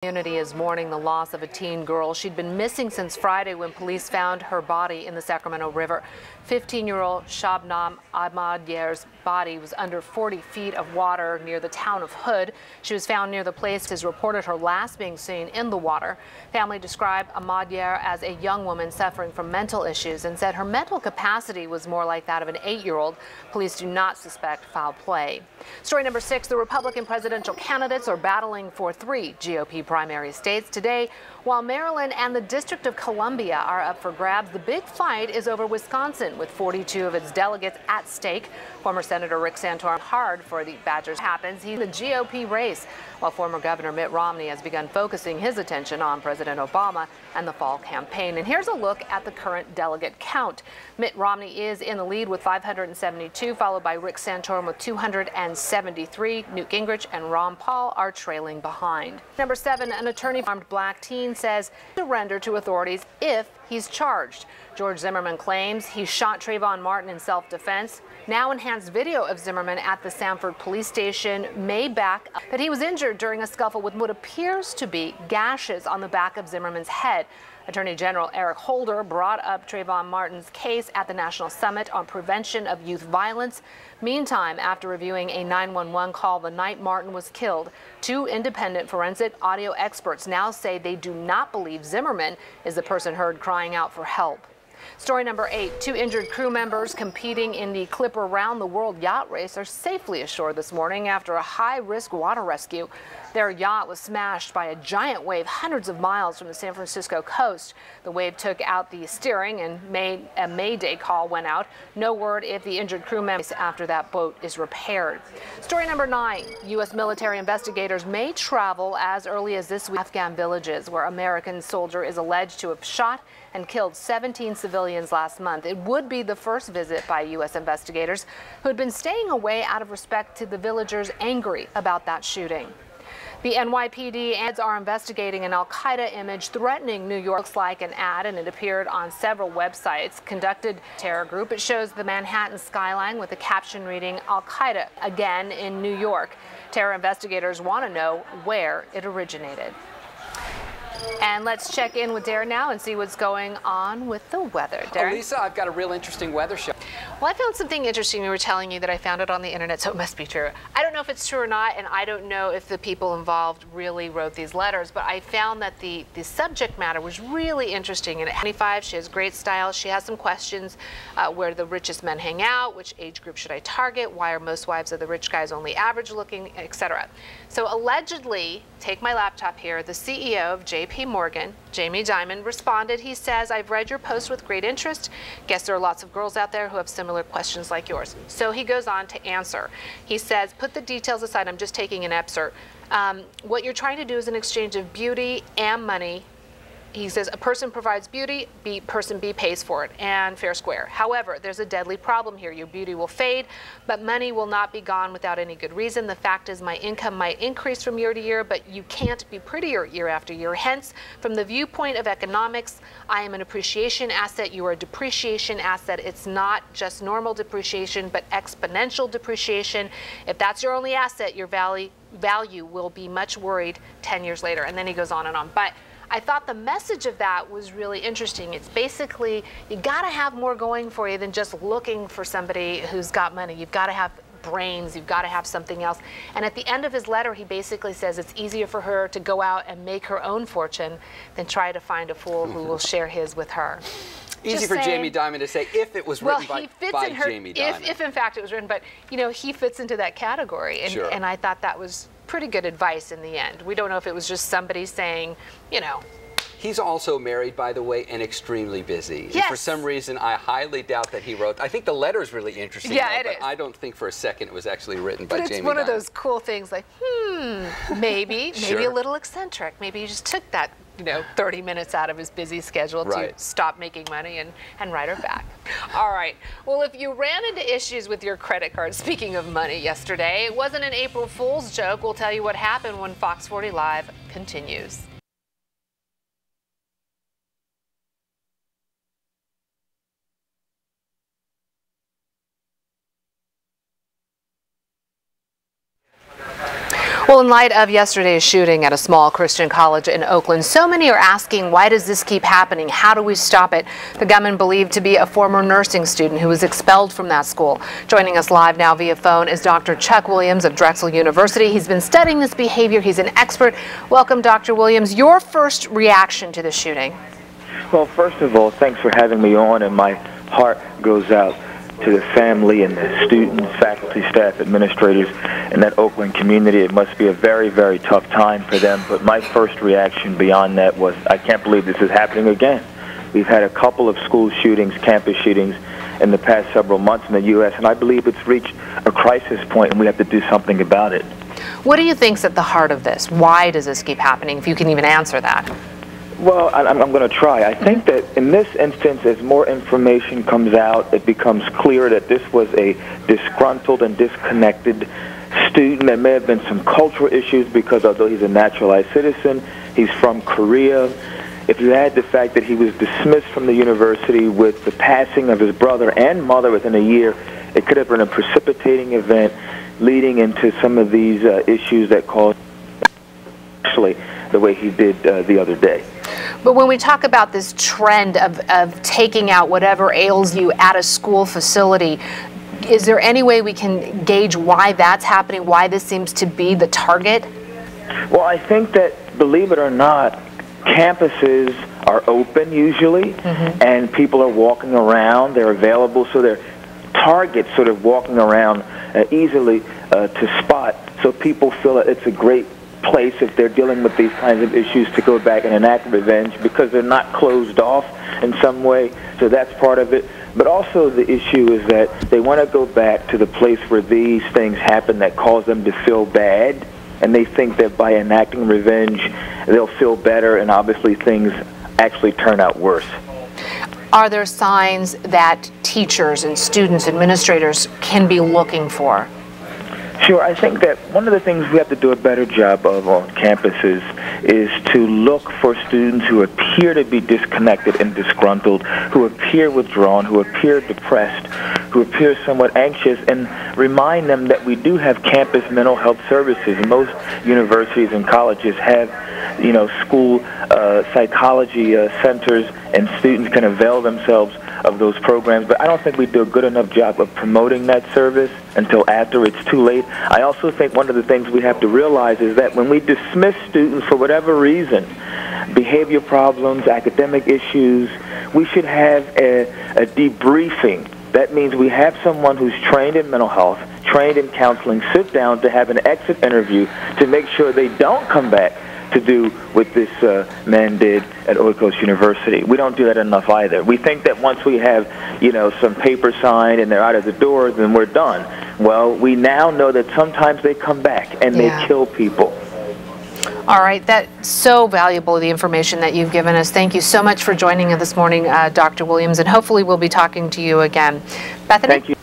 Community is mourning the loss of a teen girl. She'd been missing since Friday when police found her body in the Sacramento River. 15-year-old Shabnam Ahmadyar's body was under 40 feet of water near the town of Hood. She was found near the place as reported her last being seen in the water. Family described Ahmadyar as a young woman suffering from mental issues and said her mental capacity was more like that of an 8-year-old. Police do not suspect foul play. Story number 6, the Republican presidential candidates are battling for 3 GOP primary states today. While Maryland and the District of Columbia are up for grabs, the big fight is over Wisconsin, with 42 of its delegates at stake. Former Senator Rick Santorum hard for the Badgers happens. He's in the GOP race, while former Governor Mitt Romney has begun focusing his attention on President Obama and the fall campaign. And here's a look at the current delegate count. Mitt Romney is in the lead with 572, followed by Rick Santorum with 273. Newt Gingrich and Ron Paul are trailing behind. Number 7, an attorney-armed black teen says surrender to authorities if he's charged. George Zimmerman claims he shot Trayvon Martin in self-defense. Now enhanced video of Zimmerman at the Sanford police station may back up that he was injured during a scuffle with what appears to be gashes on the back of Zimmerman's head. Attorney General Eric Holder brought up Trayvon Martin's case at the National Summit on Prevention of Youth Violence. Meantime, after reviewing a 911 call the night Martin was killed, 2 independent forensic audio experts now say they do not believe Zimmerman is the person heard crying out for help. Story number 8, 2 injured crew members competing in the Clipper Round the World yacht race are safely ashore this morning after a high-risk water rescue. Their yacht was smashed by a giant wave hundreds of miles from the San Francisco coast. The wave took out the steering and a mayday call went out. No word if the injured crew members after that boat is repaired. Story number 9, U.S. military investigators may travel as early as this week to Afghan villages where American soldier is alleged to have shot and killed 17 civilians last month. It would be the first visit by U.S. investigators who had been staying away out of respect to the villagers angry about that shooting. The NYPD ads are investigating an al-Qaeda image threatening New York. Looks like an ad, and it appeared on several websites. Conducted terror group. It shows the Manhattan skyline with a caption reading Al-Qaeda again in New York. Terror investigators want to know where it originated. And let's check in with Darren now and see what's going on with the weather. Darren? Alisa, I've got a real interesting weather show. Well, I found something interesting. We were telling you that I found it on the internet, so it must be true. I don't know if it's true or not, and I don't know if the people involved really wrote these letters, but I found that the subject matter was really interesting. And at 25, she has great style. She has some questions. Where the richest men hang out, which age group should I target, why are most wives of the rich guys only average looking, etc. So allegedly, take my laptop here, the CEO of JP Morgan, Jamie Dimon, responded. He says, I've read your post with great interest. Guess there are lots of girls out there who have similar questions like yours. So he goes on to answer. He says, put the details aside. I'm just taking an excerpt. What you're trying to do is an exchange of beauty and money. He says a person provides beauty, person B pays for it, and fair square. However, there's a deadly problem here. Your beauty will fade, but money will not be gone without any good reason. The fact is my income might increase from year to year, but you can't be prettier year after year. Hence, from the viewpoint of economics, I am an appreciation asset. You are a depreciation asset. It's not just normal depreciation, but exponential depreciation. If that's your only asset, your value will be much worried 10 years later. And then he goes on and on. But I thought the message of that was really interesting. It's basically, you got to have more going for you than just looking for somebody who's got money. You've got to have brains. You've got to have something else. And at the end of his letter, he basically says it's easier for her to go out and make her own fortune than try to find a fool who will share his with her. Easy for Jamie Dimon to say if it was written by Jamie Dimon. If in fact it was written, but you know, he fits into that category. And, sure. And I thought that was pretty good advice in the end. We don't know if it was just somebody saying, you know. He's also married, by the way, and extremely busy. Yes. And for some reason, I highly doubt that he wrote. I think the letter is really interesting, yeah, though, but I don't think for a second it was actually written by Jamie Dimon. But it's one of those cool things like, maybe Sure. a little eccentric. Maybe he just took that, 30 minutes out of his busy schedule to stop making money and write her back. All right. Well, if you ran into issues with your credit card, speaking of money, yesterday, it wasn't an April Fool's joke. We'll tell you what happened when Fox 40 Live continues. Well, Well, in light of yesterday's shooting at a small Christian college in Oakland, so many are asking, why does this keep happening? How do we stop it? The gunman believed to be a former nursing student who was expelled from that school. Joining us live now via phone is Dr. Chuck Williams of Drexel University. He's been studying this behavior. He's an expert. Welcome, Dr. Williams. Your first reaction to the shooting? Well, first of all, thanks for having me on, and my heart goes out to the family and the students, faculty, staff, administrators in that Oakland community. It must be a very, very tough time for them. But my first reaction beyond that was, I can't believe this is happening again. We've had a couple of school shootings, campus shootings, in the past several months in the U.S., and I believe it's reached a crisis point, and we have to do something about it. What do you think's at the heart of this? Why does this keep happening, if you can even answer that? Well, I'm going to try. I think that in this instance, as more information comes out, it becomes clear that this was a disgruntled and disconnected student. There may have been some cultural issues because although he's a naturalized citizen, he's from Korea. If you add the fact that he was dismissed from the university with the passing of his brother and mother within a year, it could have been a precipitating event leading into some of these issues that caused actually the way he did the other day. But when we talk about this trend of taking out whatever ails you at a school facility, is there any way we can gauge why that's happening, why this seems to be the target? Well, I think that, believe it or not, campuses are open usually, and people are walking around. They're available, so they're targets sort of walking around easily to spot, so people feel that it's a great place if they're dealing with these kinds of issues to go back and enact revenge because they're not closed off in some way. So that's part of it. But also the issue is that they want to go back to the place where these things happen that cause them to feel bad, and they think that by enacting revenge they'll feel better, and obviously things actually turn out worse. Are there signs that teachers and students, administrators can be looking for? Sure. I think that one of the things we have to do a better job of on campuses is to look for students who appear to be disconnected and disgruntled, who appear withdrawn, who appear depressed, who appear somewhat anxious, and remind them that we do have campus mental health services. Most universities and colleges have, school psychology centers, and students can avail themselves of those programs, but I don't think we do a good enough job of promoting that service until after it's too late. I also think one of the things we have to realize is that when we dismiss students for whatever reason, behavior problems, academic issues, we should have a debriefing. That means we have someone who's trained in mental health, trained in counseling, sit down to have an exit interview to make sure they don't come back to do what this man did at Oakland University. We don't do that enough either. We think that once we have, some paper signed and they're out of the door, then we're done. Well, we now know that sometimes they come back and they kill people. All right, that's so valuable, the information that you've given us. Thank you so much for joining us this morning, Dr. Williams, and hopefully we'll be talking to you again. Bethany? Thank you.